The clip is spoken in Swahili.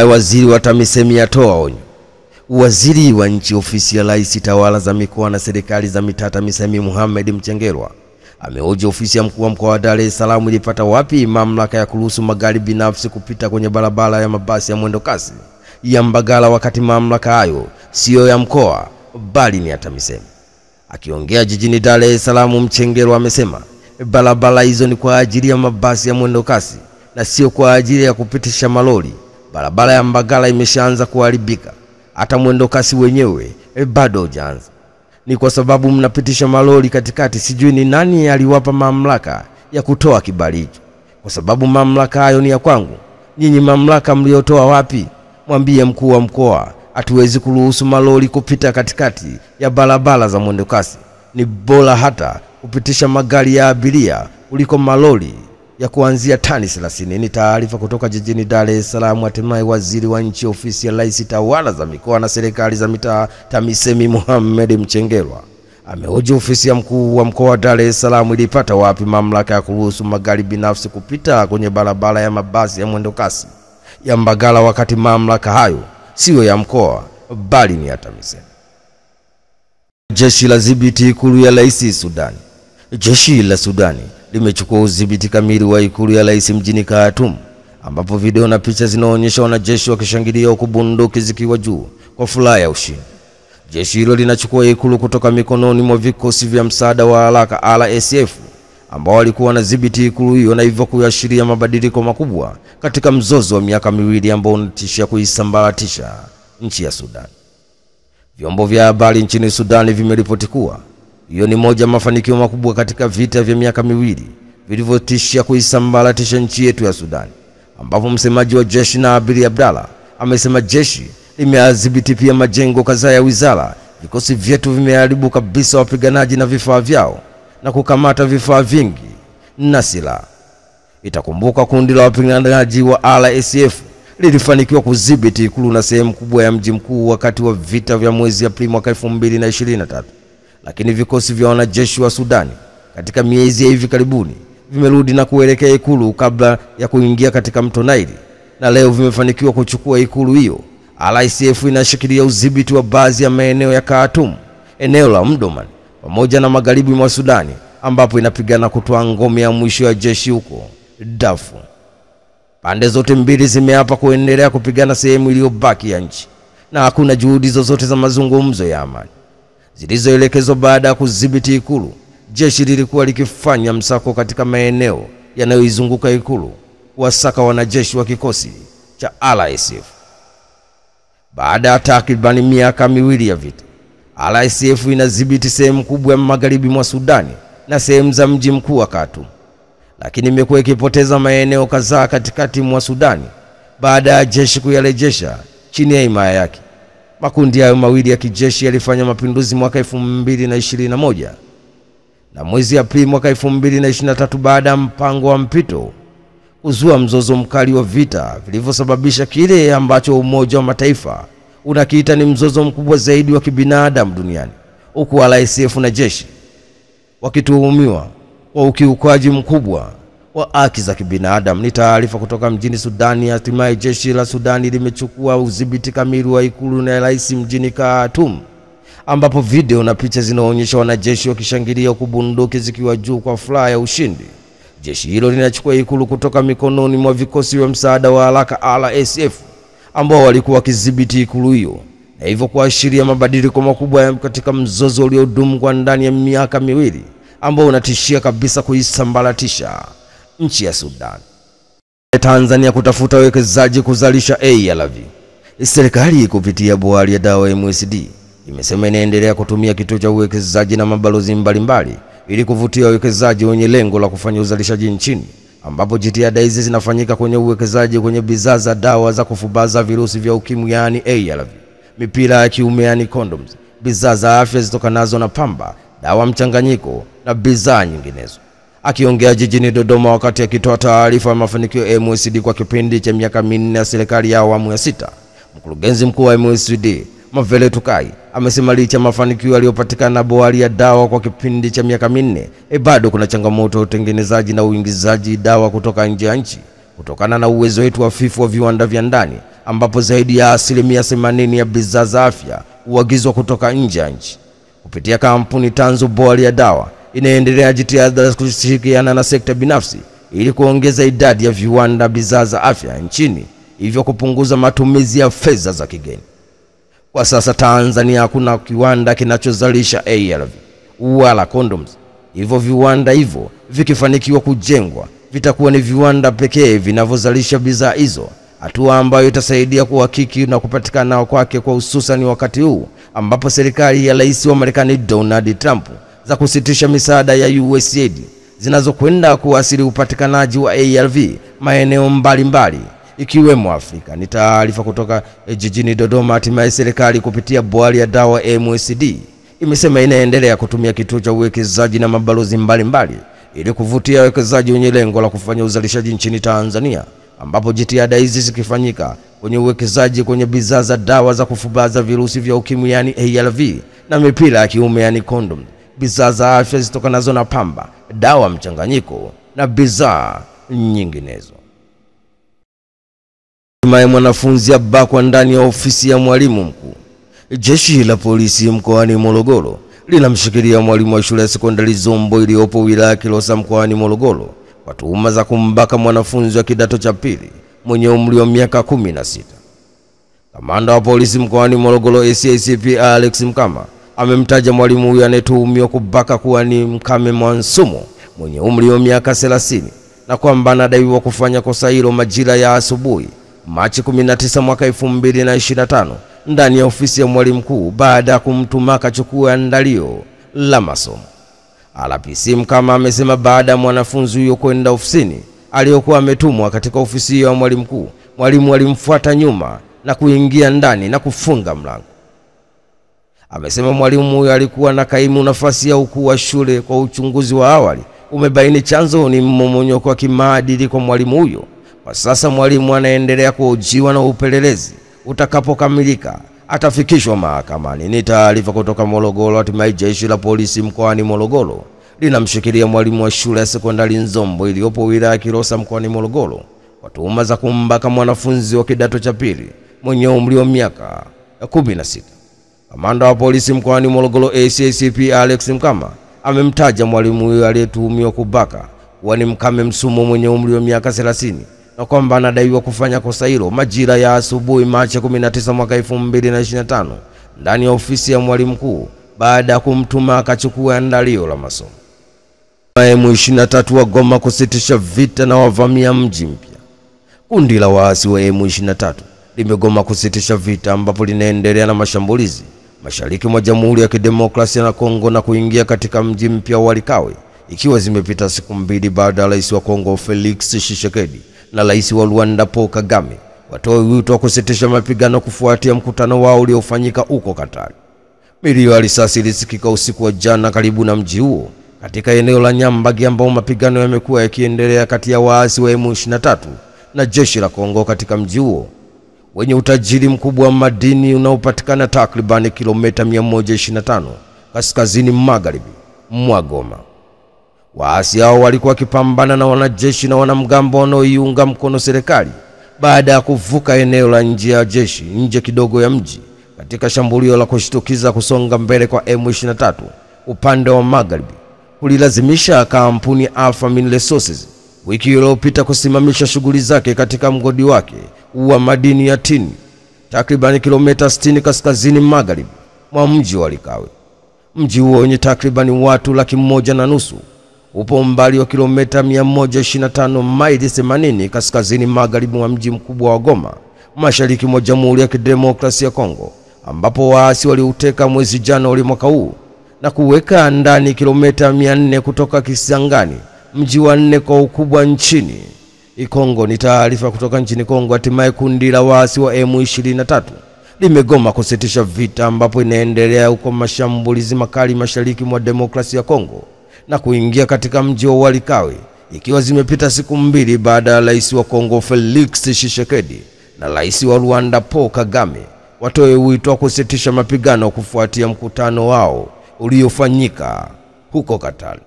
Waziri wa TAMISEMI atoa onyo. Waziri wa nchi ofisi ya Rais tawala za mikoa na serikali za mitaa TAMISEMI Mohamed Mchengerwa amehoji ofisi ya mkuu wa mkoa wa Dar es Salaam ilipata wapi mamlaka ya kuruhusu magari binafsi kupita kwenye barabara ya mabasi ya mwendo kasi ya Mbagala, wakati mamlaka hayo sio ya mkoa bali ni ya TAMISEMI. Akiongea jijini Dar es Salaam, Mchengerwa amesema barabara hizo ni kwa ajili ya mabasi ya mwendo kasi na sio kwa ajili ya kupitisha malori. Barabara ya Mbagala imeshaanza kuharibika, hata mwendo kasi wenyewe bado hujaanza. Ni kwa sababu mnapitisha malori katikati. Sijui ni nani aliwapa mamlaka ya kutoa kibali hicho, kwa sababu mamlaka hayo ni ya kwangu. Nyinyi mamlaka mliotoa wapi? Mwambie mkuu wa mkoa hatuwezi kuruhusu malori kupita katikati ya barabara za mwendo kasi. Ni bora hata kupitisha magari ya abiria kuliko malori ya kuanzia tani 30. Ni taarifa kutoka jijini Dar es Salaam. Hatimaye waziri wa nchi ofisi ya Rais tawala za mikoa na serikali za mitaa TAMISEMI Mohamed Mchengerwa amehoji ofisi ya mkuu wa mkoa wa Dar es Salaam ilipata wapi mamlaka ya kuruhusu magari binafsi kupita kwenye barabara ya mabasi ya mwendo kasi ya Mbagala, wakati mamlaka hayo sio ya mkoa bali ni ya TAMISEMI. Jeshi la dhibiti ikulu ya Rais Sudani. Jeshi la Sudani limechukua udhibiti kamili wa ikulu ya Rais mjini Khartoum, ambapo video na picha zinaonyesha wanajeshi wakishangilia huku bunduki zikiwa juu kwa furaha ya ushindi. Jeshi hilo linachukua ikulu kutoka mikononi mwa vikosi vya msaada wa haraka RSF ambao walikuwa wanadhibiti ikulu hiyo, na hivyo kuashiria mabadiliko makubwa katika mzozo wa miaka miwili ambao unatishia kuisambaratisha nchi ya Sudan. Vyombo vya habari nchini Sudan vimeripoti kuwa hiyo ni moja mafanikio makubwa katika vita vya miaka miwili vilivyotishia kuisambaratisha nchi yetu ya Sudan, ambapo msemaji wa jeshi Nabil Abdallah amesema jeshi limeadhibiti pia majengo kadhaa ya wizara. Vikosi vyetu vimeharibu kabisa wapiganaji na vifaa vyao na kukamata vifaa vingi na silaha. Itakumbuka kundi la wapiganaji wa RSF lilifanikiwa kudhibiti ikulu na sehemu kubwa ya mji mkuu wakati wa vita vya mwezi Aprili mwaka 2023. Lakini vikosi vya wanajeshi wa Sudani katika miezi ya hivi karibuni vimerudi na kuelekea ikulu kabla ya kuingia katika mto Nile, na leo vimefanikiwa kuchukua ikulu hiyo. RSF inashikilia udhibiti wa baadhi ya maeneo ya Khartoum, eneo la Omdurman pamoja na magharibi mwa Sudani, ambapo inapigana kutoa ngome ya mwisho ya jeshi huko Darfur. Pande zote mbili zimeapa kuendelea kupigana sehemu iliyobaki ya nchi, na hakuna juhudi zozote za mazungumzo ya amani zilizoelekezwa baada ya kudhibiti ikulu. Jeshi lilikuwa likifanya msako katika maeneo yanayoizunguka ikulu kuwasaka wanajeshi wa kikosi cha RSF. Baada ya takriban miaka miwili ya vita, RSF inadhibiti sehemu kubwa ya magharibi mwa Sudani na sehemu za mji mkuu wa Khartoum, lakini imekuwa ikipoteza maeneo kadhaa katikati mwa Sudani baada ya jeshi kuyarejesha chini ya himaya yake. Makundi hayo mawili ya kijeshi yalifanya mapinduzi mwaka 2021 na mwezi Aprili mwaka 2023 baada ya mpango wa mpito kuzua mzozo mkali wa vita vilivyosababisha kile ambacho Umoja wa Mataifa unakiita ni mzozo mkubwa zaidi wa kibinadamu duniani, huku RSF na jeshi wakituhumiwa kwa ukiukaji mkubwa wa haki za kibinadamu. Ni taarifa kutoka mjini Sudani. Hatimaye jeshi la Sudani limechukua udhibiti kamili wa ikulu na Rais mjini Khartoum, ambapo video na picha zinaonyesha wanajeshi wakishangilia huku bunduki zikiwa juu kwa furaha ya ushindi. Jeshi hilo linachukua ikulu kutoka mikononi mwa vikosi vya msaada wa haraka RSF ambao walikuwa wakidhibiti ikulu hiyo, na hivyo kuashiria mabadiliko makubwa katika mzozo uliodumu kwa ndani ya miaka miwili ambao unatishia kabisa kuisambaratisha nchi ya Sudan. Tanzania kutafuta wekezaji kuzalisha ARV. Serikali kupitia bohari ya dawa MSD imesema inaendelea kutumia kituo cha uwekezaji na mabalozi mbalimbali ili kuvutia wekezaji wenye lengo la kufanya uzalishaji nchini, ambapo jitihada hizi zinafanyika kwenye uwekezaji kwenye bidhaa za dawa za kufubaza virusi vya ukimwi yani ARV, mipira ya kiume yani condoms, bidhaa za afya zitokanazo na pamba, dawa mchanganyiko na bidhaa nyinginezo. Akiongea jijini Dodoma wakati akitoa taarifa ya mafanikio ya MSD kwa kipindi cha miaka 4 ya serikali ya awamu ya 6, mkurugenzi mkuu wa MSD Mavele Tukai amesema licha mafanikio yaliyopatikana na bohari ya dawa kwa kipindi cha miaka 4, bado kuna changamoto ya utengenezaji na uingizaji dawa kutoka nje ya nchi kutokana na uwezo wetu hafifu wa viwanda vya ndani ambapo zaidi ya 80% ya bidhaa za afya huagizwa kutoka nje ya nchi. Kupitia kampuni tanzu bora ya dawa inaendelea jitihada za kushirikiana na sekta binafsi ili kuongeza idadi ya viwanda bidhaa za afya nchini, hivyo kupunguza matumizi ya fedha za kigeni. Kwa sasa Tanzania hakuna kiwanda kinachozalisha ARV wala condoms. Hivyo viwanda hivyo vikifanikiwa kujengwa vitakuwa ni viwanda pekee vinavyozalisha bidhaa hizo, hatua ambayo itasaidia kuhakiki na kupatikana kwake kwa hususan wakati huu ambapo serikali ya Rais wa Marekani Donald Trump za kusitisha misaada ya USAID zinazokwenda kuasili upatikanaji wa ARV maeneo mbalimbali ikiwemo Afrika. Ni taarifa kutoka jijini Dodoma. Hatimaye serikali kupitia bodi ya dawa MSD imesema inaendelea kutumia kituo cha uwekezaji na mabalozi mbalimbali ili kuvutia wawekezaji wenye lengo la kufanya uzalishaji nchini Tanzania, ambapo jitihada hizi zikifanyika kwenye uwekezaji kwenye bidhaa za dawa za kufubaza virusi vya ukimwi yani ARV na mipira ya kiume yani condom, bidhaa za afya zitokanazo na pamba, dawa mchanganyiko na bidhaa nyinginezo. Hatimaye mwanafunzi abakwa ndani ya ofisi ya mwalimu mkuu. Jeshi la polisi mkoani Morogoro linamshikilia mwalimu wa shule ya sekondari Zombo iliyopo wilaya Kilosa mkoani Morogoro kwa tuhuma za kumbaka mwanafunzi wa kidato cha pili mwenye umri wa miaka 16. Kamanda wa polisi mkoani Morogoro SACP Alex Mkama amemtaja mwalimu huyo anayetuhumiwa kubaka kuwa ni Mkame Mwansumo mwenye umri wa miaka 30 na kwamba anadaiwa kufanya kosa hilo majira ya asubuhi Machi 19 mwaka 2025 ndani ya ofisi ya mwalimu mkuu baada ya kumtuma akachukua andalio la masomo. RPC Mkama amesema baada ya mwanafunzi huyo kwenda ofisini aliyokuwa ametumwa katika ofisi ya mwalimu mkuu, mwalimu alimfuata nyuma na kuingia ndani na kufunga mlango. Amesema mwalimu huyo alikuwa na kaimu nafasi ya ukuu wa shule. Kwa uchunguzi wa awali umebaini chanzo ni mmomonyoko wa kimaadili kwa mwalimu huyo. Kwa sasa mwalimu anaendelea kuhojiwa na upelelezi utakapokamilika atafikishwa mahakamani. Ni taarifa kutoka Morogoro. Hatimaye jeshi la polisi mkoani Morogoro linamshikilia mwalimu wa shule ya sekondari Nzombo iliyopo wilaya Kilosa mkoani Morogoro kwa tuhuma za kumbaka mwanafunzi wa kidato cha pili mwenye umri wa miaka 16. Kamanda wa polisi mkoani Morogoro SACP Alex Mkama amemtaja mwalimu huyo aliyetuhumiwa kubaka kuwa ni Mkame Msumo mwenye umri wa miaka 30 na kwamba anadaiwa kufanya kosa hilo majira ya asubuhi Machi 19 mwaka 2025 ndani ya ofisi ya mwalimu mkuu baada ya kumtuma akachukua andalio la masomo. M23 wa Goma kusitisha vita na wavamia mji mpya. Kundi la waasi wa M23 limegoma kusitisha vita ambapo linaendelea na mashambulizi mashariki mwa Jamhuri ya Kidemokrasia ya Kongo na kuingia katika mji mpya wa Likawe ikiwa zimepita siku mbili baada ya Rais wa Kongo Felix Tshisekedi na Rais wa Rwanda Paul Kagame watoe wito wa kusitisha mapigano kufuatia mkutano wao uliofanyika huko Qatar. Milio ya risasi ilisikika usiku wa jana karibu na mji huo katika eneo la Nyambagi ambao mapigano yamekuwa yakiendelea kati ya waasi wa M23 na jeshi la Kongo katika mji huo wenye utajiri mkubwa wa madini unaopatikana takriban kilomita 125 kaskazini magharibi mwa Goma. Waasi hao walikuwa wakipambana na wanajeshi na wanamgambo wanaoiunga mkono serikali baada ya kuvuka eneo la nje ya jeshi nje kidogo ya mji katika shambulio la kushtukiza. Kusonga mbele kwa M23 upande wa magharibi kulilazimisha kampuni Alpha Mineral Resources wiki iliyopita kusimamisha shughuli zake katika mgodi wake wa madini ya tini takriban kilomita 60 kaskazini magharibi mwa mji wa Likawe. Mji huo wenye takriban watu 1.5 upo umbali wa kilomita 125 maili 80 kaskazini magharibi mwa mji mkubwa wa Goma mashariki mwa Jamhuri ya Kidemokrasia ya Kongo, ambapo waasi waliuteka mwezi Januari mwaka huu na kuweka ndani kilomita 400 kutoka Kisangani, mji wa 4 kwa ukubwa nchini Kongo. Ni taarifa kutoka nchini Kongo. Hatimaye kundi la waasi wa M23 limegoma kusitisha vita ambapo inaendelea huko mashambulizi makali mashariki mwa Demokrasia ya Kongo na kuingia katika mji wa Likawe ikiwa zimepita siku mbili baada ya Rais wa Kongo Felix Tshisekedi na Rais wa Rwanda Paul Kagame watoe wito wa kusitisha mapigano kufuatia mkutano wao uliofanyika huko Qatar.